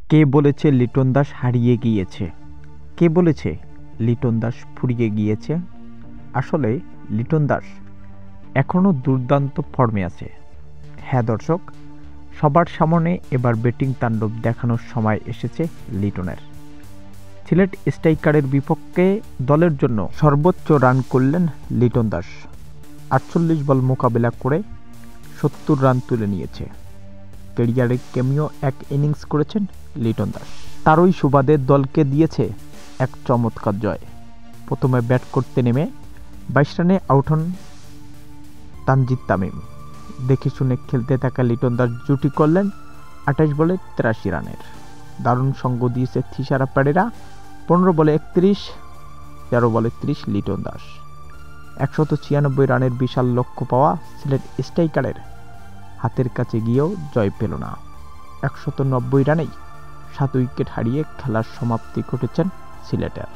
কে বলেছে লিটন দাস হারিয়ে গিয়েছে? কে বলেছে লিটন দাস ফুরিয়ে গিয়েছে? আসলে লিটন দাস এখনও দুর্দান্ত ফর্মে আছে। হ্যাঁ দর্শক, সবার সামনে এবার ব্যাটিং তাণ্ডব দেখানোর সময় এসেছে লিটনের। সিলেট স্ট্রাইকারের বিপক্ষে দলের জন্য সর্বোচ্চ রান করলেন লিটন দাস। 48 বল মোকাবেলা করে 70 রান তুলে নিয়েছে। ক্যারিয়ারে কেমিও এক ইনিংস করেছেন লিটন দাস। তারই সুবাদে দলকে দিয়েছে এক চমৎকার জয়। প্রথমে ব্যাট করতে নেমে 22 রানে আউট হন তানজিদ তামিম। দেখে শুনে খেলতে থাকা লিটন দাস জুটি করলেন 28 বলে 83 রানের। দারুণ সঙ্গ দিয়েছে থিসারা পেরেরা। 15 বলে 31, 13 বলে 30 লিটন দাস। 196 রানের বিশাল লক্ষ্য পাওয়া সিলেট স্ট্রাইকারের হাতের কাছে গিয়েও জয় পেল না। 190 রানেই 7 উইকেট হারিয়ে খেলার সমাপ্তি ঘটেছেন সিলেটের।